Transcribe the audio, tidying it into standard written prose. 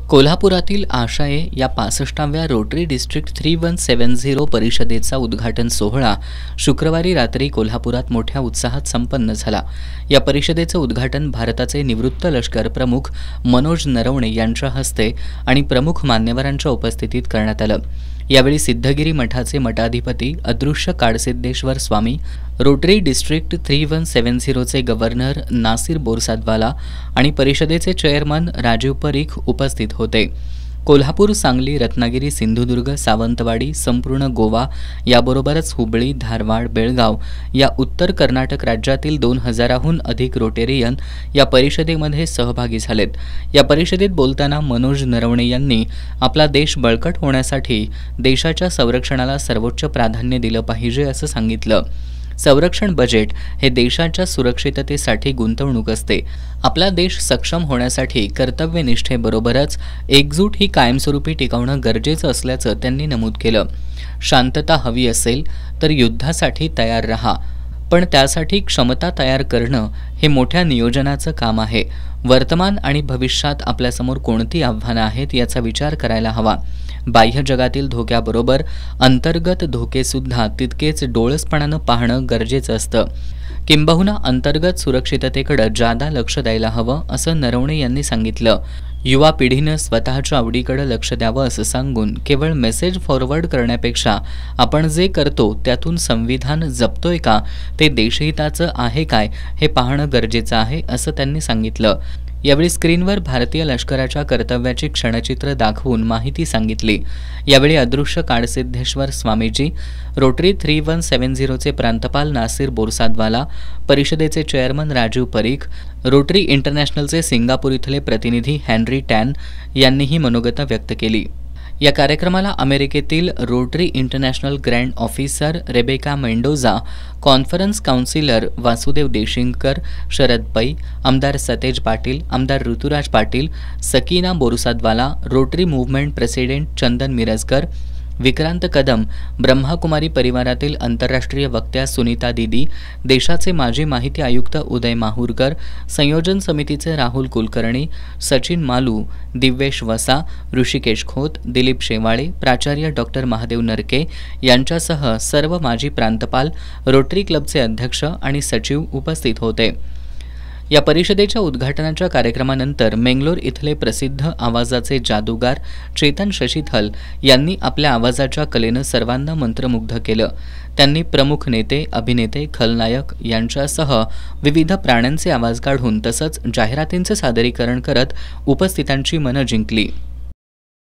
कोल्हापुरातील आशाये या 65व्या rotary district 3170 परिषदेचा उद्घाटन सोहळा शुक्रवारी रात्री कोल्हापुरात मोठ्या उत्साहात संपन्न झाला। या परिषदेचे उद्घाटन भारताचे निवृत्त लष्कर प्रमुख मनोज नरवणे यांच्या हस्ते आणि प्रमुख मान्यवरांच्या उपस्थितीत करण्यात आलं। यावेळी सिद्धगिरी मठाचे मठाधिपती अदृश्य काडसिद्धेश्वर स्वामी, रोटरी डिस्ट्रिक्ट 3170 चे गव्हर्नर नासिर बोरसादवाला आणि परिषदेचे चेअरमन राजीव परीख उपस्थित होते। कोल्हापूर, सांगली, रत्नागिरी, सिंधुदुर्ग, सावंतवाडी, संपूर्ण गोवा याबरोबरच हुबळी, धारवाड, बेळगाव या उत्तर कर्नाटक राज्यातील 2000हून अधिक रोटेरियन या परिषदेमध्ये सहभागी झालेत। या परिषदेत बोलताना मनोज नरवणे यांनी आपला देश बळकट होण्यासाठी देशाच्या संरक्षणाला सर्वोच्च प्राधान्य दिलं पाहिजे असं सांगितलं। संरक्षण बजेट हे देशाच्या सुरक्षिततेसाठी गुंतवणूक असते। आपला देश सक्षम होण्यासाठी कर्तव्यनिष्ठेबरोबरच एकजूट ही कायमस्वरूपी टिकवणं गरजेचं असल्याचं त्यांनी नमूद केलं। शांतता हवी असेल तर युद्धासाठी तयार रहा, पण त्यासाठी क्षमता तयार करणं हे मोठ्या नियोजनाचं काम आहे। वर्तमान आणि भविष्यात आपल्यासमोर कोणती आव्हानं आहेत याचा विचार करायला हवा। बाह्य जगातील धोक्याबरोबर अंतर्गत धोके सुद्धा तितकेच डोळसपणानं पाहणं गरजेचं असतं। किंबहुना अंतर्गत सुरक्षिततेकडे जादा लक्ष द्यायला हवं असं नरवणे यांनी सांगितलं। युवा पिढीनं स्वतःच्या आवडीकडे लक्ष द्यावं असं सांगून केवळ मेसेज फॉरवर्ड करण्यापेक्षा आपण जे करतो त्यातून संविधान जपतोय का, ते देशहिताचं आहे काय हे पाहणं गरजेचं आहे असं त्यांनी सांगितलं। यावेळी स्क्रीनवर भारतीय लष्कराच्या कर्तव्याची क्षणचित्र दाखवून माहिती सांगितली। यावेळी अदृश्य काडसिद्धेश्वर स्वामीजी, रोटरी 3170 चे प्रांतपाल नासिर बोरसादवाला, परिषदेचे चेअरमन राजीव परीख, रोटरी इंटरनॅशनलचे सिंगापूर इथले प्रतिनिधी हेनरी टॅन यांनीही मनोगत व्यक्त केली। या कार्यक्रमाला अमेरिकेतील Rotary International grand officer Rebecca Mendoza, conference councillor Vasudev Deshingkar, Sharad Pai, आमदार सतेज पाटील, आमदार Rituraj Patil, Sakina Borsadwala, Rotary movement president Chandan Mirajkar, Vikrant Kadam, Brahmakumari परिवारातील आंतरराष्ट्रीय वक्त्या सुनीता दीदी, देशाचे माजी माहिती आयुक्त उदय माहुरकर, संयोजन समितीचे राहुल कुलकर्णी, सचिन मालू, दिव्येश वसा, ऋषिकेश खोत, दिलीप शेवाळे, प्राचार्य डॉक्टर महादेव नरके यांच्यासह सर्व माजी प्रांतपाल, रोटरी क्लबचे अध्यक्ष आणि सचिव उपस्थित होते। या परिषदेच्या उद्घाटनाच्या कार्यक्रमानंतर मेंगलोर इथले प्रसिद्ध आवाजाचे जादूगार चेतन शशीथल यांनी आपल्या आवाजाच्या कलेनं सर्वांना मंत्रमुग्ध केलं। त्यांनी प्रमुख नेते, अभिनेते, खलनायक यांच्यासह विविध प्राण्यांचे आवाज काढून तसंच जाहिरातींचे सादरीकरण करत उपस्थितांची मनं जिंकली।